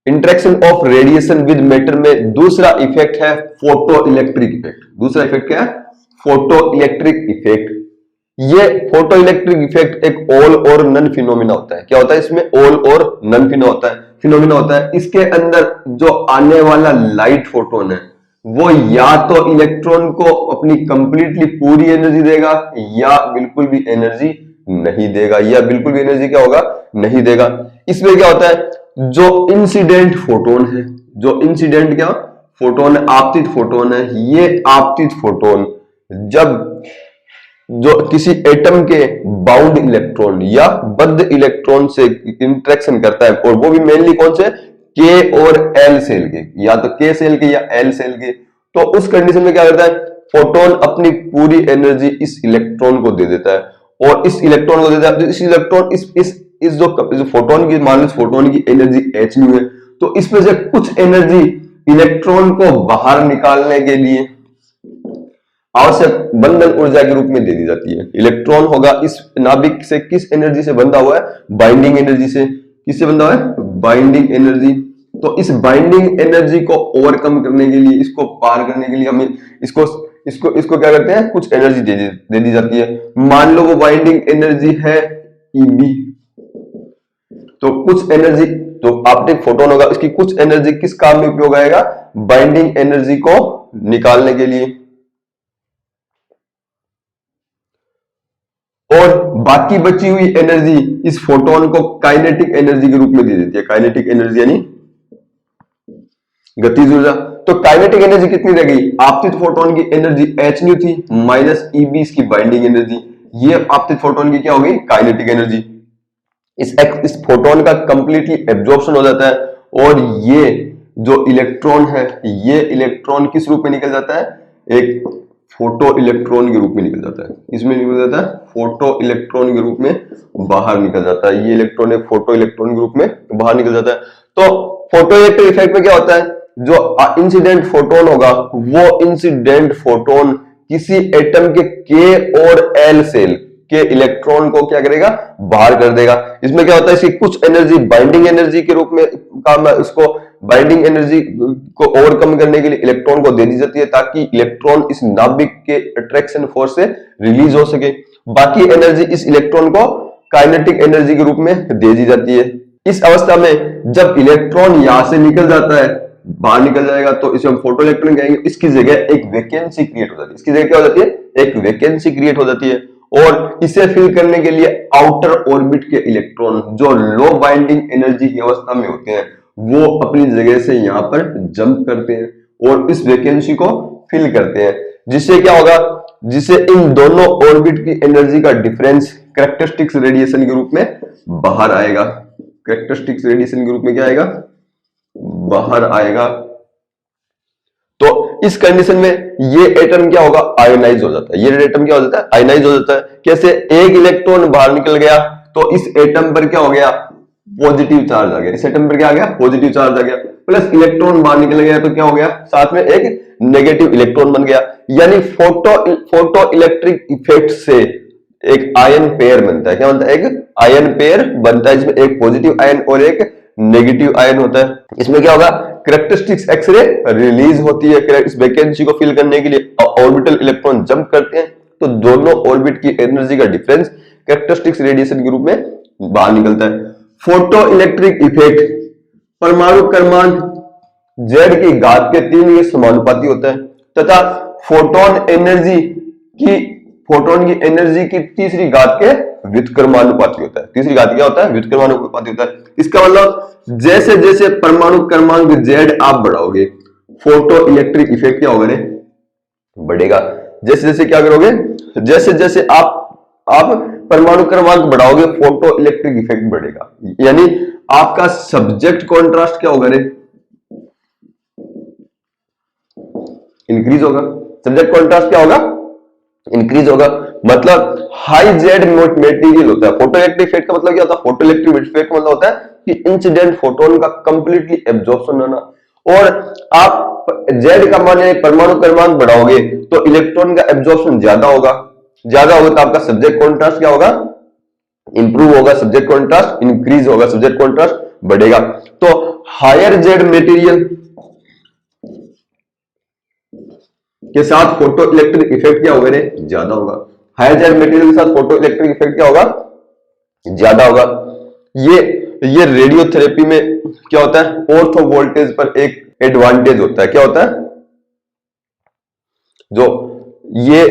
Interaction of radiation with matter में दूसरा effect है फोटो इलेक्ट्रिक इफेक्ट। दूसरा इफेक्ट क्या है? Photo electric effect. ये फोटो इलेक्ट्रिक इफेक्ट एक ऑल और नन फिनोमिना होता है। क्या होता है इसमें? ऑल और नन फिनोमिना होता है। इसके अंदर जो आने वाला लाइट फोटोन है वो या तो इलेक्ट्रॉन को अपनी कंप्लीटली पूरी एनर्जी देगा या बिल्कुल भी एनर्जी नहीं देगा, या बिल्कुल भी एनर्जी क्या होगा? नहीं देगा। इसमें क्या होता है? जो इंसिडेंट फोटोन है, जो इंसिडेंट क्या फोटोन है, आपतित फोटोन है, ये आपतित फोटोन जब जो किसी एटम के बाउंड इलेक्ट्रॉन या बद्ध इलेक्ट्रॉन से इंटरेक्शन करता है, और वो भी मेनली कौन से? के और एल सेल के, या तो के सेल के या एल सेल के, तो उस कंडीशन में क्या करता है? फोटोन अपनी पूरी एनर्जी इस इलेक्ट्रॉन को दे देता है, और इस इलेक्ट्रॉन को देता है। तो इस इलेक्ट्रॉन इस जो फोटोन की, मान लो फोटोन की एनर्जी h है, तो इसमें से कुछ एनर्जी इलेक्ट्रॉन को बाहर निकालने के लिए आवश्यक बंधन ऊर्जा के रूप में दे दी जाती है। इलेक्ट्रॉन होगा इस नाभिक से किस एनर्जी से बंधा हुआ है? बाइंडिंग एनर्जी से। किससे बंधा हुआ है? Binding energy. तो इस बाइंडिंग एनर्जी को ओवरकम करने के लिए, इसको पार करने के लिए हमें इसको क्या करते हैं? कुछ एनर्जी दे दी जाती है। मान लो वो बाइंडिंग एनर्जी है Eb, तो कुछ एनर्जी, तो आपटिक फोटोन होगा, इसकी कुछ एनर्जी किस काम में उपयोग आएगा? बाइंडिंग एनर्जी को निकालने के लिए। और बाकी बची हुई एनर्जी इस फोटोन को काइनेटिक एनर्जी के रूप में दे देती है। काइनेटिक एनर्जी यानी गतिज ऊर्जा। तो काइनेटिक एनर्जी कितनी रह गई? आपतित फोटोन की एनर्जी h न्यू थी माइनस Eb इसकी बाइंडिंग एनर्जी। ये आपतित फोटोन की क्या होगी? Kinetic energy. इस फोटोन का कंप्लीटली एब्जॉर्प्शन हो जाता है, और ये जो इलेक्ट्रॉन है, ये इलेक्ट्रॉन किस रूप में निकल जाता है? एक फोटो इलेक्ट्रॉन के रूप में निकल जाता है। इसमें निकल जाता है फोटो इलेक्ट्रॉन के रूप में बाहर निकल जाता है। ये इलेक्ट्रॉन एक फोटो इलेक्ट्रॉन के रूप में बाहर निकल जाता है। तो फोटो इलेक्ट्रिक इफेक्ट में क्या होता है? जो इंसिडेंट फोटोन होगा, वो इंसिडेंट फोटोन किसी एटम के K और L सेल के इलेक्ट्रॉन को क्या करेगा? बाहर कर देगा। इसमें क्या होता है? इसकी कुछ एनर्जी बाइंडिंग एनर्जी के रूप में काम है। इसको बाइंडिंग एनर्जी को ओवरकम करने के लिए इलेक्ट्रॉन को दे दी जाती है, ताकि इलेक्ट्रॉन इस नाभिक के अट्रैक्शन फोर्स से रिलीज हो सके। बाकी एनर्जी इस इलेक्ट्रॉन को काइनेटिक एनर्जी के रूप में दे दी जाती है। इस अवस्था में जब इलेक्ट्रॉन यहां से निकल जाता है, बाहर निकल जाएगा, तो इसे हम फोटो इलेक्ट्रॉन कहेंगे। इसकी जगह एक वैकेंसी क्रिएट हो जाती है। इसकी जगह क्या हो जाती है? एक वैकेंसी क्रिएट हो जाती है, और इसे फिल करने के लिए आउटर ऑर्बिट के इलेक्ट्रॉन जो लो बाइंडिंग एनर्जी की अवस्था में होते हैं, वो अपनी जगह से यहां पर जंप करते हैं और इस वैकेंसी को फिल करते हैं। जिससे क्या होगा? जिससे इन दोनों ऑर्बिट की एनर्जी का डिफरेंस कैरेक्टरिस्टिक्स रेडिएशन के रूप में बाहर आएगा। कैरेक्टरिस्टिक्स रेडिएशन के रूप में क्या आएगा? बाहर आएगा। तो इस कंडीशन में ये एटम क्या होगा? आयोनाइज हो जाता है। ये एटम क्या हो जाता है? आयोनाइज हो जाता है। कैसे? एक इलेक्ट्रॉन बाहर निकल गया, तो इस एटम पर क्या हो गया? पॉजिटिव चार्ज आ गया। इस एटम पर क्या आ गया? पॉजिटिव चार्ज आ गया। प्लस इलेक्ट्रॉन बाहर निकल गया, तो क्या हो गया? साथ में एक नेगेटिव इलेक्ट्रॉन बन गया। यानी फोटो इलेक्ट्रिक इफेक्ट से एक आयन पेयर बनता है। क्या बनता है? एक आयन पेयर बनता है, जिसमें एक पॉजिटिव आयन और एक नेगेटिव आयन होता है। इसमें क्या होगा? कैरेक्टरिस्टिक्स एक्सरे रिलीज होती है। इस वैकेंसी को फिल करने के लिए ऑर्बिटल इलेक्ट्रॉन जंप करते हैं, तो दोनों ऑर्बिट की एनर्जी का डिफरेंस कैरेक्टरिस्टिक्स रेडिएशन के रूप में बाहर निकलता है। फोटो इलेक्ट्रिक इफेक्ट परमाणु क्रमांक Z की घात के 3 के समानुपाती होता है, तथा फोटोन की एनर्जी की तीसरी घात के व्युत्क्रमानुपाती होता है। तीसरी घात क्या होता है? व्युत्क्रमानुपाती होता है। इसका मतलब जैसे जैसे परमाणु क्रमांक Z आप बढ़ाओगे, फोटो इलेक्ट्रिक इफेक्ट क्या होगा? बढ़ेगा। जैसे जैसे क्या करोगे? जैसे जैसे आप परमाणु क्रमांक बढ़ाओगे, फोटो इलेक्ट्रिक इफेक्ट बढ़ेगा। यानी आपका सब्जेक्ट कॉन्ट्रास्ट क्या होगा? इंक्रीज होगा। सब्जेक्ट कॉन्ट्रास्ट क्या होगा? इंक्रीज होगा। मतलब हाई जेड मटेरियल होता है। फोटो इलेक्ट्रिक इफेक्ट का मतलब क्या होता है? फोटो इलेक्ट्रिक इफेक्ट का मतलब होता है कि इंसिडेंट फोटोन का कंप्लीटली एब्जॉर्प्शन होना। और आप जेड का माने परमाणु क्रमांक बढ़ाओगे तो इलेक्ट्रॉन का एब्जॉर्प्शन ज्यादा होगा। ज्यादा होगा तो आपका सब्जेक्ट कॉन्ट्रास्ट क्या होगा? इंप्रूव होगा। सब्जेक्ट कॉन्ट्रास्ट इंक्रीज होगा। सब्जेक्ट कॉन्ट्रास्ट बढ़ेगा। तो हायर जेड मटेरियल के साथ फोटो इलेक्ट्रिक इफेक्ट क्या होगा, ज्यादा होगा। हायर जेड मटेरियल के साथ फोटो इलेक्ट्रिक इफेक्ट क्या होगा, ज्यादा होगा। ये रेडियोथेरेपी में क्या होता है, ऑर्थो वोल्टेज पर एक एडवांटेज होता है। क्या होता है, जो ये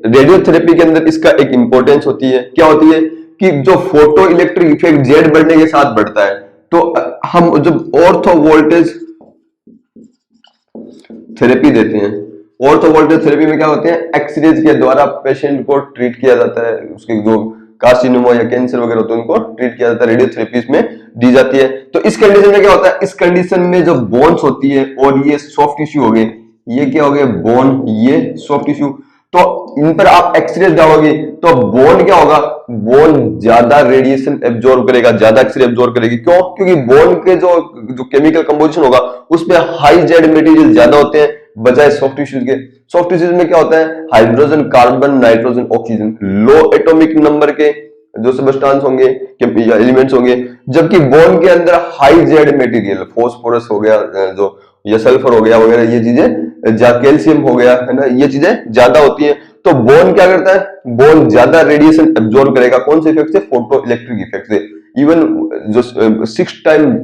रेडियोथेरेपी के अंदर इसका एक इंपॉर्टेंस होती है, क्या होती है कि जो फोटो इलेक्ट्रिक इफेक्ट जेड बढ़ने के साथ बढ़ता है, तो हम जब ऑर्थो वोल्टेज थेरेपी देते हैं, ऑर्थो वोल्टेज थेरेपी में क्या होते हैं, एक्सरेज के द्वारा पेशेंट को ट्रीट किया जाता है, उसके जो कार्सिनोमा या कैंसर वगैरह होते हैं उनको ट्रीट किया जाता है, रेडियोथेरेपी में दी जाती है। तो इस कंडीशन में क्या होता है, इस कंडीशन में जो बोन्स होती है और ये सॉफ्ट टिश्यू हो गए, ये क्या हो गए, बोन, ये सॉफ्ट टिश्यू, तो इन पर आप एक्सरे डालोगे तो बोन क्या होगा, बोन ज्यादा रेडिएशन एब्जॉर्ब करेगा, ज्यादा एक्सरे एब्जॉर्ब करेगी। क्यों, क्योंकि बोन के जो केमिकल कंपोजिशन होगा उसमें हाई जेड मटेरियल ज्यादा होते हैं बजाय सॉफ्ट टिश्यूज के। सॉफ्ट टिश्यूज में क्या होता है, हाइड्रोजन, कार्बन, नाइट्रोजन, ऑक्सीजन, लो एटॉमिक नंबर के जो सबस्टांस होंगे या एलिमेंट्स होंगे, जबकि बोन के अंदर हाई जेड मटेरियल, फॉस्फोरस हो गया, जो या सल्फर हो गया वगैरह, ये चीजें, कैल्शियम हो गया, है ना, ये चीजें ज्यादा होती है। तो बोन क्या करता है, बोन ज्यादा रेडिएशन एब्जॉर्ब करेगा, कौन से इफेक्ट से, फोटो इलेक्ट्रिक इफेक्ट से। इवन जो 6 टाइम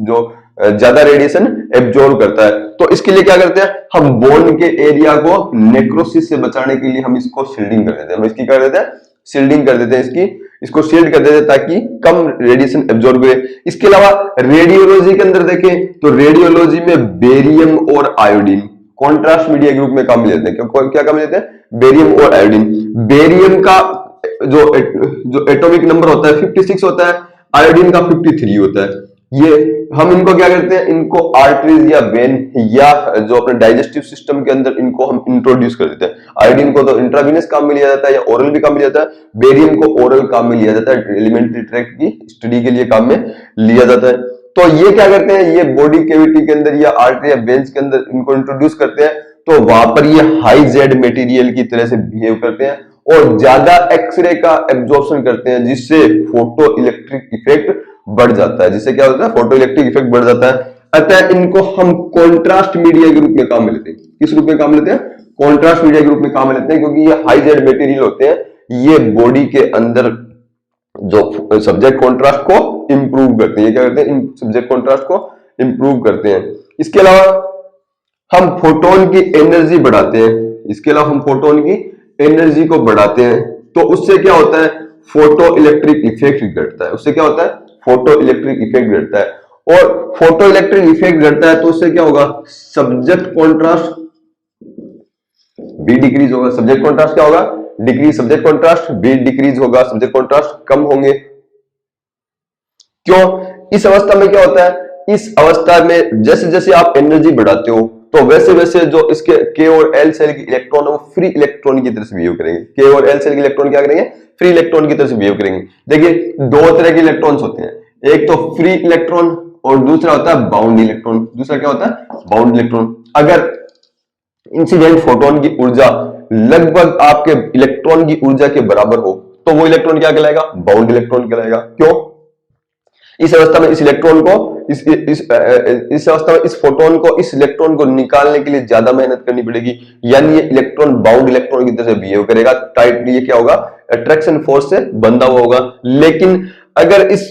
जो ज्यादा रेडिएशन एब्जॉर्ब करता है। तो इसके लिए क्या करते हैं, हम बोन के एरिया को नेक्रोसिस से बचाने के लिए हम इसको शील्डिंग कर देते हैं, हम इसकी कर देते हैं शील्डिंग कर देते हैं, इसको शील्ड कर देते हैं ताकि कम रेडिएशन एब्जॉर्ब करे। इसके अलावा रेडियोलॉजी के अंदर देखें तो रेडियोलॉजी में बेरियम और आयोडीन कॉन्ट्रास्ट मीडिया ग्रुप में काम लेते हैं। क्या काम लेते हैं, बेरियम और आयोडीन। बेरियम का जो एटॉमिक नंबर होता है 56 होता है, आयोडीन का 53 होता है। ये हम इनको क्या करते हैं, इनको आर्टरीज या वेन या जो अपने डाइजेस्टिव सिस्टम के अंदर इनको हम इंट्रोड्यूस कर देते हैं। आयोडीन को तो इंट्रावीनस काम में लिया जाता है या ओरल भी काम में लिया जाता है, बेरियम को ओरल काम में लिया जाता है, एलिमेंट्री ट्रैक्ट की स्टडी के लिए काम में लिया जाता है। तो ये क्या करते हैं, ये बॉडी कैविटी के अंदर या आर्टरी या वेन्स के अंदर इनको इंट्रोड्यूस करते हैं, तो वहां पर ये हाई जेड मटेरियल की तरह से बिहेव करते हैं और ज्यादा एक्सरे का एब्जॉर्प्शन करते हैं, जिससे फोटो इलेक्ट्रिक इफेक्ट बढ़ जाता है। जिससे क्या होता है, फोटो इलेक्ट्रिक इफेक्ट बढ़ जाता है। अतः इनको हम कॉन्ट्रास्ट मीडिया के रूप में काम में लेते हैं। किस रूप में काम लेते हैं, कॉन्ट्रास्ट मीडिया के रूप में काम में लेते हैं, क्योंकि ये हाई जेड मटेरियल होते हैं, ये बॉडी के अंदर जो सब्जेक्ट कॉन्ट्रास्ट को इंप्रूव करते हैं। ये क्या करते हैं, सब्जेक्ट कॉन्ट्रास्ट को इंप्रूव करते हैं। इसके अलावा हम फोटोन की एनर्जी बढ़ाते हैं, इसके अलावा हम फोटोन की एनर्जी को बढ़ाते हैं, तो उससे क्या होता है, फोटो इलेक्ट्रिक इफेक्ट घटता है। उससे क्या होता है, फोटो इलेक्ट्रिक इफेक्ट घटता है। और फोटो इलेक्ट्रिक इफेक्ट घटता है तो उससे क्या होगा, सब्जेक्ट कॉन्ट्रास्ट भी डिक्रीज होगा। सब्जेक्ट कॉन्ट्रास्ट क्या होगा, डिक्रीज, सब्जेक्ट कॉन्ट्रास्ट भी डिक्रीज होगा, सब्जेक्ट कॉन्ट्रास्ट कम होंगे। क्यों, इस अवस्था में क्या होता है, इस अवस्था में जैसे जैसे आप एनर्जी बढ़ाते हो तो वैसे वैसे जो इसके के और एल सेल के इलेक्ट्रॉन है वो फ्री इलेक्ट्रॉन की तरह से बिहेव करेंगे। के और एल सेल के इलेक्ट्रॉन क्या करेंगे, फ्री इलेक्ट्रॉन की तरह से बिहेव करेंगे। देखिए दो तरह के इलेक्ट्रॉन्स होते हैं, एक तो फ्री इलेक्ट्रॉन और दूसरा होता है बाउंड इलेक्ट्रॉन। दूसरा क्या होता है, बाउंड इलेक्ट्रॉन। अगर इंसिडेंट फोटोन की ऊर्जा लगभग आपके इलेक्ट्रॉन की ऊर्जा के बराबर हो तो वो इलेक्ट्रॉन क्या कहलाएगा, बाउंड इलेक्ट्रॉन कहलाएगा। क्यों, इस अवस्था में इस इलेक्ट्रॉन को इस अवस्था में इस फोटोन को, इस इलेक्ट्रॉन को निकालने के लिए ज्यादा मेहनत करनी पड़ेगी, यानी ये इलेक्ट्रॉन बाउंड इलेक्ट्रॉन की तरह से बिहेव करेगा, टाइटली। ये क्या होगा, अट्रैक्शन फोर्स से बंधा हुआ होगा। लेकिन अगर इस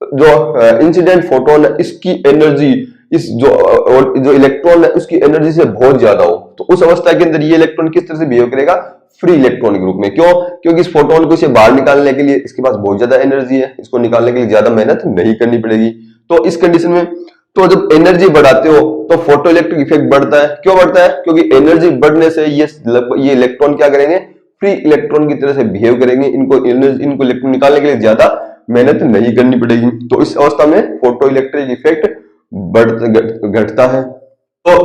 जो इंसिडेंट फोटोन है इसकी एनर्जी, इस जो इलेक्ट्रॉन है उसकी एनर्जी से बहुत ज्यादा हो, तो उस अवस्था के अंदर ये इलेक्ट्रॉन किस तरह से बिहेव करेगा, फ्री इलेक्ट्रॉन के रूप में। क्यों, क्योंकि इस फोटोन को इसे बाहर निकालने के लिए इसके पास बहुत ज्यादा एनर्जी है, इसको निकालने के लिए ज्यादा मेहनत नहीं करनी पड़ेगी। तो इस कंडीशन में तो जब एनर्जी बढ़ाते हो तो फोटो इलेक्ट्रिक इफेक्ट बढ़ता है। क्यों बढ़ता है, क्योंकि एनर्जी बढ़ने से ये इलेक्ट्रॉन क्या करेंगे, फ्री इलेक्ट्रॉन की तरह से बिहेव करेंगे, इनको इलेक्ट्रॉन निकालने के लिए ज्यादा मेहनत नहीं करनी पड़ेगी। तो इस अवस्था में फोटो इलेक्ट्रिक इफेक्ट घटता है। तो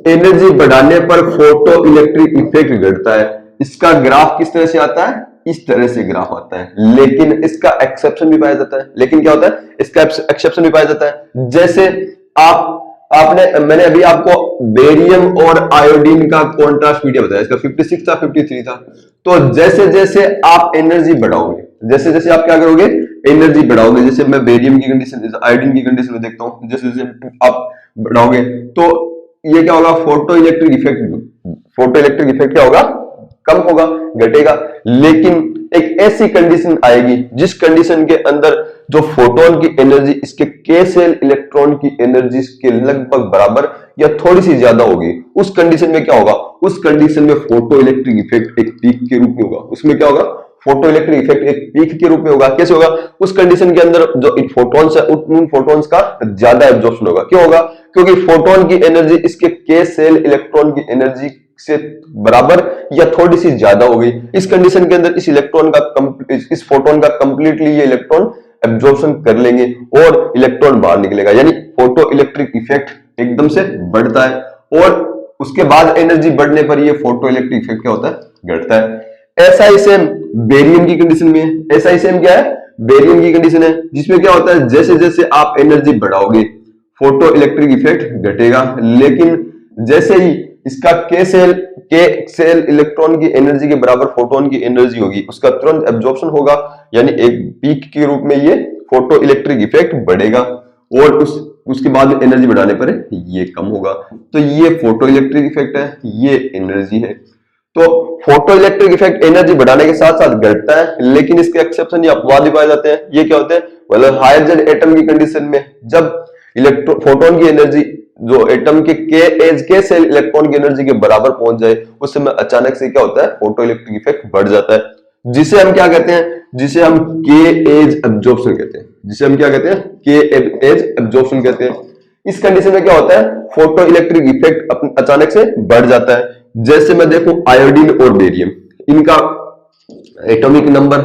एनर्जी बढ़ाने पर फोटो इलेक्ट्रिक इफेक्ट घटता है। इसका ग्राफ किस तरह से आता है, इस तरह से ग्राफ आता है। लेकिन इसका एक्सेप्शन भी पाया जाता है। लेकिन क्या होता है, इसका एक्सेप्शन भी पाया जाता है। जैसे मैंने अभी आपको बेरियम और आयोडीन का कॉन्ट्रास्ट मीडिया बताया, इसका 56 था, 53 था। तो जैसे जैसे आप एनर्जी बढ़ाओगे, जैसे जैसे आप क्या करोगे, एनर्जी बढ़ाओगे, जैसे मैं बेरियम की कंडीशन, आयोडीन की कंडीशन में देखता हूं, जैसे जैसे आप बढ़ाओगे तो ये क्या होगा, फोटो इलेक्ट्रिक इफेक्ट क्या होगा, कम होगा, घटेगा। लेकिन एक ऐसी कंडीशन आएगी जिस कंडीशन के अंदर जो फोटोन की एनर्जी इसके के सेल इलेक्ट्रॉन की एनर्जी के लगभग बराबर या थोड़ी सी ज्यादा होगी। उस कंडीशन में क्या होगा, उस कंडीशन में फोटो इलेक्ट्रिक इफेक्ट एक पीक के रूप में होगा। उसमें क्या होगा, फोटो इलेक्ट्रिक इफेक्ट एक पीक के रूप में होगा। कैसे होगा, उस कंडीशन के अंदर जो फोटॉन्स है उन फोटॉन्स का ज्यादा एब्जॉर्प्शन होगा। क्यों होगा, क्योंकि फोटोन की एनर्जी इसके के सेल इलेक्ट्रॉन की एनर्जी से बराबर या थोड़ी सी ज्यादा हो गई। इस कंडीशन के अंदर इस फोटोन का कंप्लीटली ये इलेक्ट्रॉन एब्जॉर्प्शन कर लेंगे और इलेक्ट्रॉन बाहर निकलेगा, यानी फोटो इलेक्ट्रिक इफेक्ट एकदम से बढ़ता है और उसके बाद एनर्जी बढ़ने पर ये फोटो इलेक्ट्रिक इफेक्ट क्या होता है, घटता है। ऐसा ही सेम बेरियम की कंडीशन में है। ऐसा ही सेम क्या है, बेरियम की कंडीशन है जिसमें क्या होता है, जैसे जैसे आप एनर्जी बढ़ाओगे फोटो इलेक्ट्रिक इफेक्ट घटेगा, लेकिन जैसे ही इसका के सेल इलेक्ट्रॉन की एनर्जी के बराबर फोटोन की एनर्जी होगी, उसका तुरंत एब्जॉर्प्शन होगा, यानी एक पीक के रूप में ये फोटो इलेक्ट्रिक इफेक्ट बढ़ेगा और उसके बाद एनर्जी बढ़ाने पर ये कम होगा। तो ये फोटो इलेक्ट्रिक इफेक्ट है, ये एनर्जी है। तो फोटो इलेक्ट्रिक इफेक्ट एनर्जी बढ़ाने के साथ साथ घटता है, लेकिन इसके एक्सेप्शन या अपवाद भी पाए जाते हैं। ये क्या होते हैं, मतलब हाइड्रोजन एटम की कंडीशन में जब फोटोन की एनर्जी जो एटम के सेल इलेक्ट्रॉन की एनर्जी के बराबर पहुंच जाए, उस समय अचानक से क्या होता है, फोटो इलेक्ट्रिक इफेक्ट बढ़ जाता है, जिसे हम क्या कहते हैं, जिसे हम के एज एब्जॉर्प्शन कहते हैं। जिसे हम क्या कहते हैं, के एज एब्जॉर्प्शन कहते हैं। इस कंडीशन में क्या होता है, फोटो इलेक्ट्रिक इफेक्ट अचानक से बढ़ जाता है। जैसे मैं देखूं आयोडीन और बेरियम, इनका एटॉमिक नंबर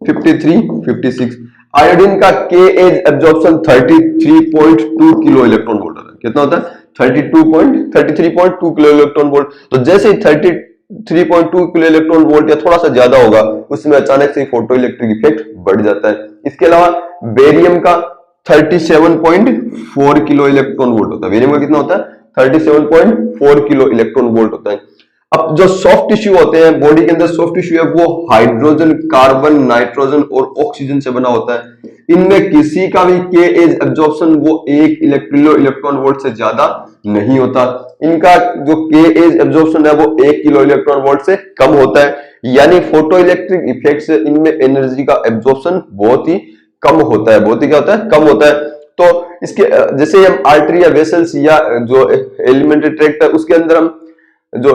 53, 56। आयोडीन का K edge absorption 33.2 kilo electron volt होता है। कितना होता है, 33.2 किलो इलेक्ट्रॉन वोल्ट। तो जैसे ही 33.2 किलो इलेक्ट्रॉन वोल्ट या थोड़ा सा ज्यादा होगा, उसमें अचानक से फोटो इलेक्ट्रिक इफेक्ट बढ़ जाता है। इसके अलावा बेरियम का 37.4 किलो इलेक्ट्रॉन वोल्ट होता है। बेरियम का कितना होता है, 37.4 किलो इलेक्ट्रॉन वोल्ट होता है। अब जो सॉफ्ट टिश्यू होते हैं बॉडी के अंदर, सॉफ्ट टिश्यू है वो हाइड्रोजन, कार्बन, नाइट्रोजन और ऑक्सीजन से बना होता है। इनमें किसी का भी के एज एब्जॉर्प्शन वो 1 किलो इलेक्ट्रॉन वोल्ट से ज्यादा नहीं होता। इनका जो के एज एब्जॉर्प्शन है वो 1 किलो इलेक्ट्रॉन वोल्ट से कम होता है, यानी फोटो इलेक्ट्रिक इफेक्ट से इनमें एनर्जी का एब्जॉर्प्शन बहुत ही कम होता है, बहुत ही क्या होता है, कम होता है। तो इसके जैसे हम आर्टरी या वेसल्स या जो एलिमेंट्री ट्रैक्ट है उसके अंदर हम जो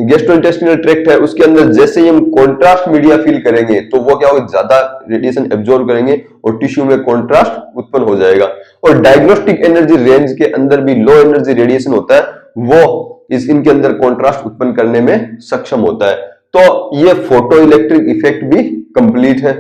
गैस्ट्रोइंटेस्टिनल ट्रैक्ट है उसके अंदर जैसे ही हम कॉन्ट्रास्ट मीडिया फील करेंगे तो वो क्या होगा, ज्यादा रेडिएशन एब्जॉर्ब करेंगे और टिश्यू में कॉन्ट्रास्ट उत्पन्न हो जाएगा। और डायग्नोस्टिक एनर्जी रेंज के अंदर भी लो एनर्जी रेडिएशन होता है, वो इनके अंदर कॉन्ट्रास्ट उत्पन्न करने में सक्षम होता है। तो ये फोटो इलेक्ट्रिक इफेक्ट भी कंप्लीट है।